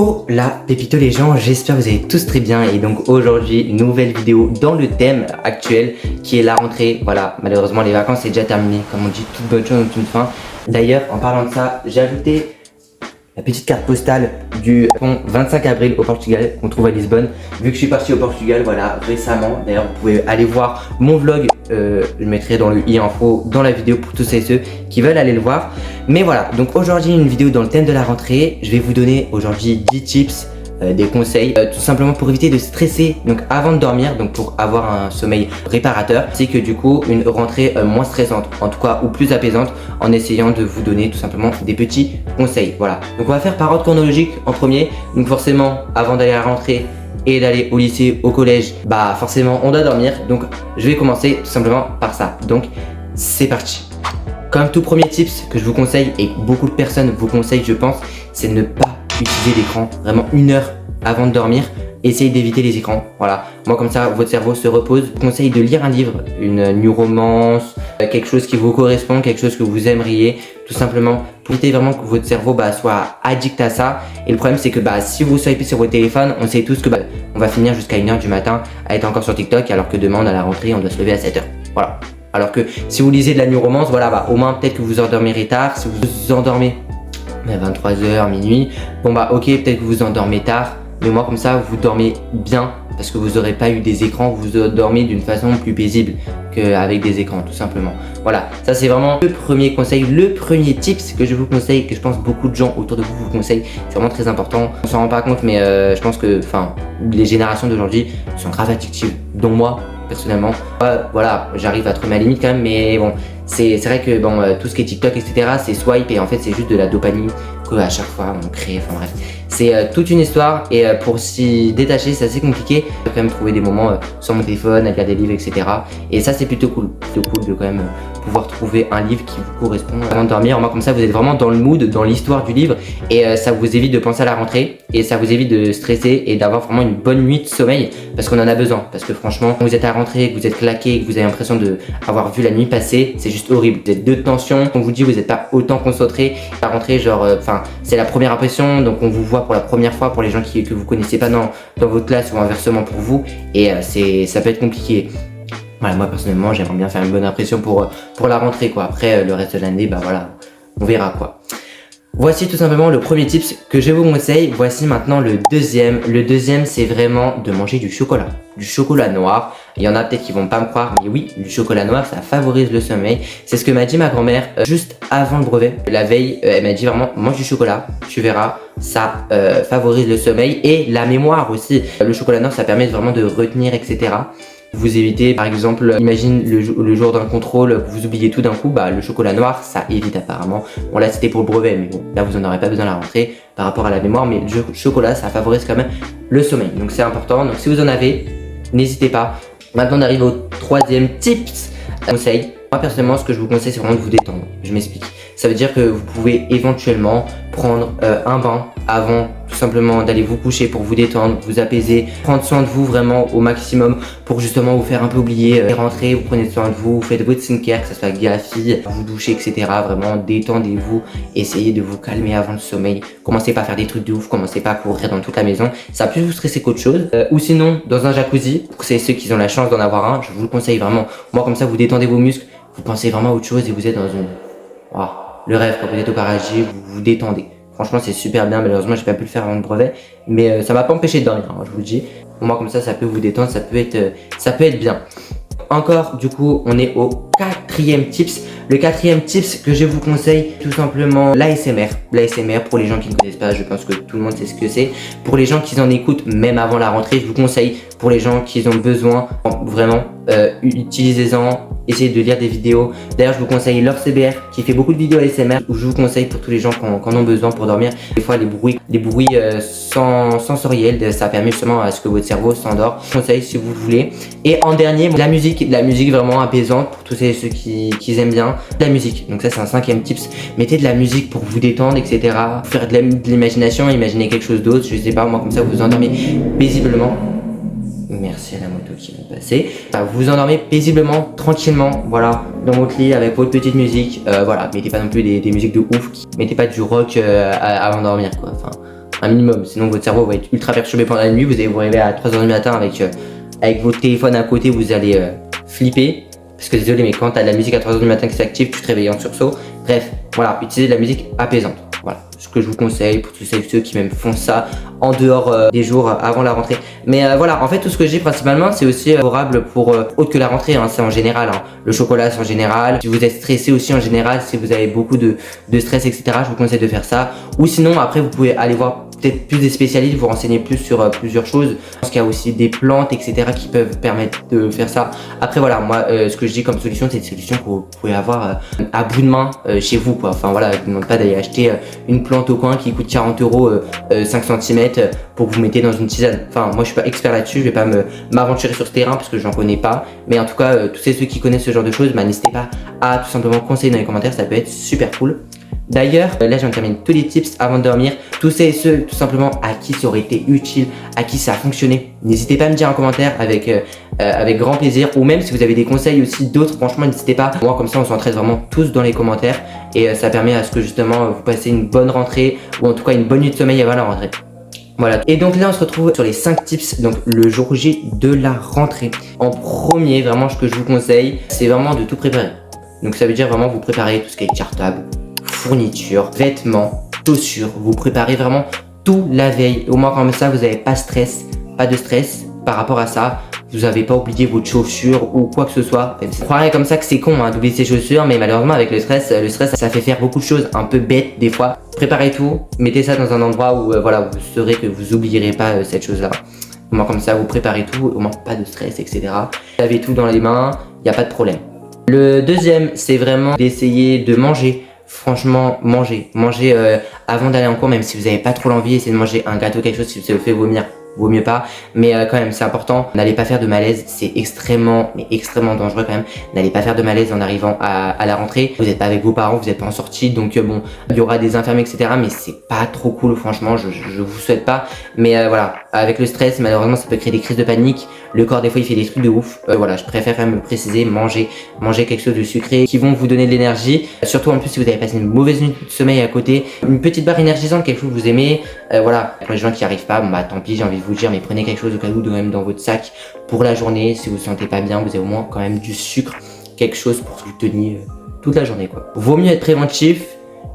Oh la pépito les gens, j'espère que vous allez tous très bien et donc aujourd'hui nouvelle vidéo dans le thème actuel qui est la rentrée. Voilà, malheureusement les vacances c'est déjà terminé, comme on dit, toute bonne chose ont une fin. D'ailleurs en parlant de ça, j'ai ajouté la petite carte postale du pont 25 avril au Portugal qu'on trouve à Lisbonne. Vu que je suis parti au Portugal, voilà, récemment. D'ailleurs vous pouvez aller voir mon vlog, je mettrai dans le i-info dans la vidéo pour tous et ceux qui veulent aller le voir. Mais voilà, donc aujourd'hui une vidéo dans le thème de la rentrée. Je vais vous donner aujourd'hui 10 tips, des conseils, tout simplement pour éviter de stresser donc avant de dormir, donc pour avoir un sommeil réparateur. C'est que du coup une rentrée moins stressante, en tout cas ou plus apaisante, en essayant de vous donner tout simplement des petits conseils. Voilà, donc on va faire par ordre chronologique en premier. Donc forcément avant d'aller à la rentrée et d'aller au lycée, au collège, bah forcément on doit dormir. Donc je vais commencer tout simplement par ça. Donc c'est parti. Comme tout premier tips que je vous conseille et beaucoup de personnes vous conseillent je pense, c'est de ne pas utiliser l'écran vraiment 1 heure avant de dormir. Essayez d'éviter les écrans, voilà. Moi comme ça votre cerveau se repose. Je vous conseille de lire un livre, une new romance, quelque chose qui vous correspond, quelque chose que vous aimeriez, tout simplement pour éviter vraiment que votre cerveau soit addict à ça. Et le problème c'est que si vous swipez sur votre téléphone, on sait tous que on va finir jusqu'à 1 heure du matin à être encore sur TikTok, alors que demain à la rentrée on doit se lever à 7 heures. Voilà. Alors que si vous lisez de la new romance, voilà, au moins peut-être que vous endormirez tard. Si vous vous endormez à 23h, minuit, bon ok, peut-être que vous endormez tard, mais moi comme ça vous dormez bien parce que vous n'aurez pas eu des écrans, vous dormez d'une façon plus paisible qu'avec des écrans tout simplement. Voilà, ça c'est vraiment le premier conseil, le premier tips que je vous conseille, que je pense beaucoup de gens autour de vous vous conseillent. C'est vraiment très important, on s'en rend pas compte mais je pense que les générations d'aujourd'hui sont grave addictives, dont moi personnellement. Voilà, j'arrive à trouver ma limite quand même, mais bon, c'est vrai que tout ce qui est TikTok etc c'est swipe et en fait c'est juste de la dopamine à chaque fois on crée, enfin bref, c'est toute une histoire et pour s'y détacher c'est assez compliqué. Je peux quand même trouver des moments sur mon téléphone, à lire des livres etc, et ça c'est plutôt cool de quand même pouvoir trouver un livre qui vous correspond avant de dormir. Moi comme ça vous êtes vraiment dans le mood, dans l'histoire du livre et ça vous évite de penser à la rentrée et ça vous évite de stresser et d'avoir vraiment une bonne nuit de sommeil parce qu'on en a besoin. Parce que franchement quand vous êtes à la rentrée, que vous êtes claqué, que vous avez l'impression d'avoir vu la nuit passer, c'est juste horrible. Vous êtes de tension, on vous dit vous n'êtes pas autant concentré. La rentrée genre c'est la première impression, donc on vous voit pour la première fois pour les gens que vous connaissez pas dans votre classe ou inversement pour vous et ça peut être compliqué. Voilà, moi personnellement j'aimerais bien faire une bonne impression pour la rentrée quoi. Après le reste de l'année voilà, on verra quoi. Voici tout simplement le premier tips que je vous conseille. Voici maintenant le deuxième. Le deuxième c'est vraiment de manger du chocolat noir. Il y en a peut-être qui vont pas me croire, mais oui, du chocolat noir ça favorise le sommeil. C'est ce que m'a dit ma grand-mère juste avant le brevet. La veille elle m'a dit vraiment mange du chocolat, tu verras, ça favorise le sommeil et la mémoire aussi. Le chocolat noir ça permet vraiment de retenir etc. Vous évitez par exemple, imagine le jour d'un contrôle, vous oubliez tout d'un coup, le chocolat noir ça évite apparemment. Bon là c'était pour le brevet mais bon là vous en aurez pas besoin à la rentrée par rapport à la mémoire, mais le chocolat ça favorise quand même le sommeil, donc c'est important. Donc si vous en avez, n'hésitez pas. Maintenant on arrive au troisième tips, conseil. Moi personnellement ce que je vous conseille c'est vraiment de vous détendre. Je m'explique. Ça veut dire que vous pouvez éventuellement prendre un bain avant tout simplement d'aller vous coucher pour vous détendre, vous apaiser, prendre soin de vous vraiment au maximum pour justement vous faire un peu oublier les rentrées. Vous prenez soin de vous, vous faites votre skincare, que ce soit Gafi, vous douchez etc. Vraiment détendez-vous, essayez de vous calmer avant le sommeil. Commencez pas à faire des trucs de ouf, commencez pas à courir dans toute la maison, ça va plus vous stresser qu'autre chose. Ou sinon dans un jacuzzi, pour ceux qui ont la chance d'en avoir un, je vous le conseille vraiment. Moi comme ça vous détendez vos muscles, vous pensez vraiment à autre chose et vous êtes dans une... le rêve quand vous êtes au paradis, vous vous détendez. Franchement c'est super bien, malheureusement j'ai pas pu le faire avant le brevet, mais ça m'a pas empêché de dormir, je vous le dis. Au moins comme ça vous détendre, ça peut être bien. Encore du coup on est au quatrième tips. Le quatrième tips que je vous conseille, tout simplement l'ASMR. L'ASMR pour les gens qui ne connaissent pas, je pense que tout le monde sait ce que c'est. Pour les gens qui en écoutent même avant la rentrée, je vous conseille. Pour les gens qui ont besoin, vraiment, utilisez-en, essayez de lire des vidéos. D'ailleurs je vous conseille Laure CBR qui fait beaucoup de vidéos ASMR, où je vous conseille pour tous les gens qui en ont besoin pour dormir. Des fois les bruits sensoriels, ça permet justement à ce que votre cerveau s'endort. Je vous conseille si vous le voulez. Et en dernier, la musique vraiment apaisante pour tous ceux qui aiment bien la musique. Donc ça c'est un cinquième tips. Mettez de la musique pour vous détendre etc. Faire de l'imagination, imaginez quelque chose d'autre, je sais pas, moi comme ça vous vous endormez paisiblement. Merci à la moto qui vient de passer. Vous vous endormez paisiblement, tranquillement, voilà, dans votre lit avec votre petite musique. Voilà, mettez pas non plus des musiques de ouf. Mettez pas du rock avant de dormir quoi. Enfin, un minimum, sinon votre cerveau va être ultra perturbé pendant la nuit, vous allez vous réveiller à 3h du matin avec votre téléphone à côté, vous allez flipper. Parce que désolé, mais quand tu as de la musique à 3h du matin qui s'active, tu te réveilles en sursaut. Bref, voilà, utilisez de la musique apaisante. Voilà, ce que je vous conseille pour tous ceux qui même font ça en dehors des jours avant la rentrée. Mais voilà, en fait, tout ce que j'ai principalement, c'est aussi favorable pour autre que la rentrée, hein, c'est en général. Hein. Le chocolat, c'est en général. Si vous êtes stressé aussi en général, si vous avez beaucoup de stress, etc., je vous conseille de faire ça. Ou sinon, après, vous pouvez aller voir peut-être plus des spécialistes, vous renseigner plus sur plusieurs choses. Je pense qu'il y a aussi des plantes, etc. qui peuvent permettre de faire ça. Après voilà, moi ce que je dis comme solution, c'est des solutions que vous pouvez avoir à bout de main chez vous, quoi. Enfin voilà, je ne demande pas d'aller acheter une plante au coin qui coûte 40 € 5 cm pour que vous mettez dans une tisane. Enfin moi je suis pas expert là-dessus, je vais pas m'aventurer sur ce terrain parce que j'en connais pas. Mais en tout cas, tous ceux qui connaissent ce genre de choses, n'hésitez pas à tout simplement conseiller dans les commentaires, ça peut être super cool. D'ailleurs, là je viens de terminer tous les tips avant de dormir. Tous ceux et ceux tout simplement à qui ça aurait été utile, à qui ça a fonctionné, n'hésitez pas à me dire en commentaire avec grand plaisir. Ou même si vous avez des conseils aussi d'autres, franchement n'hésitez pas. Moi comme ça on s'entraide vraiment tous dans les commentaires. Et ça permet à ce que justement vous passez une bonne rentrée, ou en tout cas une bonne nuit de sommeil avant la rentrée. Voilà, et donc là on se retrouve sur les 5 tips, donc le jour J de la rentrée. En premier, vraiment ce que je vous conseille, c'est vraiment de tout préparer. Donc ça veut dire vraiment vous préparez tout ce qui est cartable, fournitures, vêtements, chaussures, vous préparez vraiment tout la veille. Au moins comme ça, vous n'avez pas de stress par rapport à ça. Vous n'avez pas oublié votre chaussure ou quoi que ce soit. Vous croirez comme ça que c'est con hein, d'oublier ses chaussures, mais malheureusement avec le stress ça fait faire beaucoup de choses un peu bêtes des fois. Préparez tout, mettez ça dans un endroit où voilà, vous saurez que vous n'oublierez pas cette chose-là. Au moins comme ça, vous préparez tout, au moins pas de stress, etc. Vous avez tout dans les mains, il n'y a pas de problème. Le deuxième, c'est vraiment d'essayer de manger. Franchement, mangez avant d'aller en cours, même si vous n'avez pas trop l'envie, essayez de manger un gâteau, quelque chose, si ça vous fait vomir, vaut mieux pas, mais quand même c'est important. N'allez pas faire de malaise, c'est extrêmement dangereux quand même. N'allez pas faire de malaise en arrivant à la rentrée. Vous n'êtes pas avec vos parents, vous n'êtes pas en sortie, donc bon, il y aura des infirmiers, etc. Mais c'est pas trop cool, franchement, je vous souhaite pas. Mais voilà, avec le stress, malheureusement, ça peut créer des crises de panique. Le corps des fois il fait des trucs de ouf. Voilà, je préfère quand même le préciser, manger quelque chose de sucré qui vont vous donner de l'énergie. Surtout en plus si vous avez passé une mauvaise nuit de sommeil à côté, une petite barre énergisante, quelque chose que vous aimez. Voilà, pour les gens qui n'y arrivent pas, bon bah tant pis, j'ai envie de vous dire, mais prenez quelque chose au cas où de même dans votre sac pour la journée. Si vous vous sentez pas bien, vous avez au moins quand même du sucre, quelque chose pour vous tenir toute la journée quoi. Vaut mieux être préventif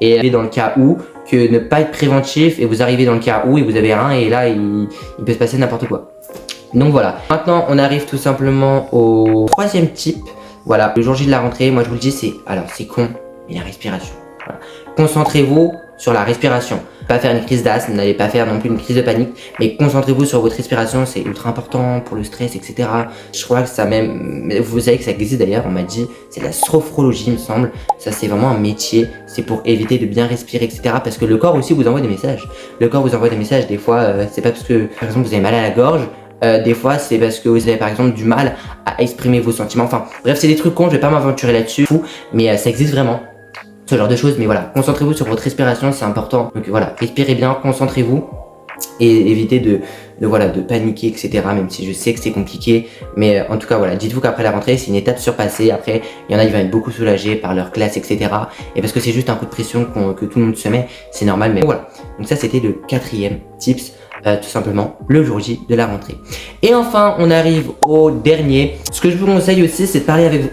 et aller dans le cas où que ne pas être préventif et vous arrivez dans le cas où et vous avez rien et là il peut se passer n'importe quoi. Donc voilà, maintenant on arrive tout simplement au troisième type. Voilà, le jour J de la rentrée, moi je vous le dis, c'est con, mais la respiration. Voilà. Concentrez-vous sur la respiration. Pas faire une crise d'asthme, n'allez pas faire non plus une crise de panique, mais concentrez-vous sur votre respiration, c'est ultra important pour le stress, etc. Je crois que ça même, vous savez que ça existe d'ailleurs, on m'a dit, c'est de la sophrologie il me semble, ça c'est vraiment un métier, c'est pour éviter de bien respirer, etc. Parce que le corps aussi vous envoie des messages. Le corps vous envoie des messages, des fois, c'est pas parce que, par exemple, vous avez mal à la gorge, des fois c'est parce que vous avez par exemple du mal à exprimer vos sentiments, enfin bref c'est des trucs cons, je vais pas m'aventurer là-dessus, mais ça existe vraiment, ce genre de choses. Mais voilà, concentrez-vous sur votre respiration, c'est important, donc voilà, respirez bien, concentrez-vous et évitez de paniquer, etc. Même si je sais que c'est compliqué, mais en tout cas voilà, dites-vous qu'après la rentrée c'est une étape surpassée. Après il y en a qui vont être beaucoup soulagés par leur classe, etc. Et parce que c'est juste un coup de pression que tout le monde se met, c'est normal, mais voilà. Donc ça c'était le quatrième tips, tout simplement le jour J de la rentrée. Et enfin on arrive au dernier. Ce que je vous conseille aussi c'est de parler avec vous.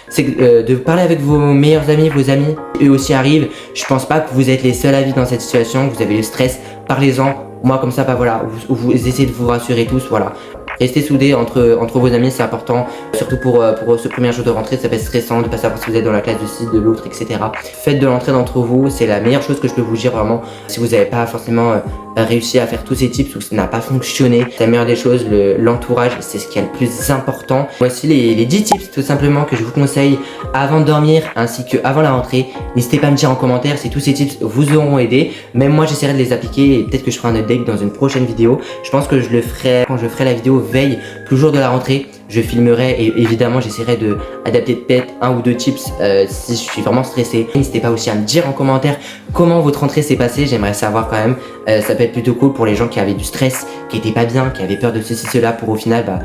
C'est de parler avec vos meilleurs amis, vos amis, eux aussi arrivent. Je pense pas que vous êtes les seuls à vivre dans cette situation, que vous avez le stress, parlez-en. Moi comme ça, bah voilà, vous essayez de vous rassurer tous, voilà. Restez soudés entre vos amis, c'est important. Surtout pour ce premier jour de rentrée, ça peut être stressant de pas savoir si vous êtes dans la classe de ci, de l'autre, etc. Faites de l'entraide entre vous, c'est la meilleure chose que je peux vous dire vraiment. Si vous n'avez pas forcément réussi à faire tous ces tips ou que ça n'a pas fonctionné, c'est la meilleure des choses, l'entourage, c'est ce qui est le plus important. Voici les 10 tips tout simplement que je vous conseille avant de dormir ainsi que avant la rentrée. N'hésitez pas à me dire en commentaire si tous ces tips vous auront aidé. Même moi j'essaierai de les appliquer et peut-être que je ferai un update dans une prochaine vidéo. Je pense que je le ferai quand je ferai la vidéo veille, toujours de la rentrée. je filmerai et évidemment j'essaierai de adapter peut-être 1 ou 2 tips si je suis vraiment stressé. N'hésitez pas aussi à me dire en commentaire comment votre rentrée s'est passée, j'aimerais savoir quand même. Ça peut être plutôt cool pour les gens qui avaient du stress, qui étaient pas bien, qui avaient peur de ceci, cela, pour au final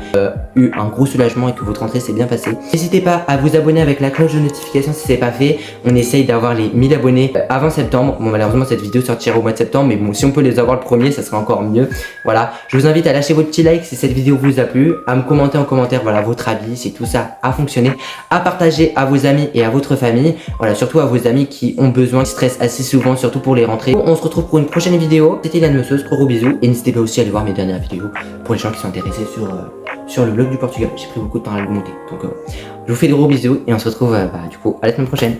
eu un gros soulagement et que votre rentrée s'est bien passée. N'hésitez pas à vous abonner avec la cloche de notification si c'est pas fait. On essaye d'avoir les 1000 abonnés avant septembre. Bon, malheureusement cette vidéo sortira au mois de septembre, mais bon, si on peut les avoir le premier, ça sera encore mieux. Voilà, je vous invite à lâcher votre petit like si cette vidéo vous a plu, à me commenter en commentaire voilà votre avis, si tout ça a fonctionné, à partager à vos amis et à votre famille, voilà, surtout à vos amis qui ont besoin de stress assez souvent, surtout pour les rentrées. On se retrouve pour une prochaine vidéo. C'était Ilan Messeuse, gros bisous, et n'hésitez pas aussi à aller voir mes dernières vidéos pour les gens qui sont intéressés sur le blog du Portugal. J'ai pris beaucoup de temps à le monter, donc je vous fais de gros bisous et on se retrouve du coup à la semaine prochaine.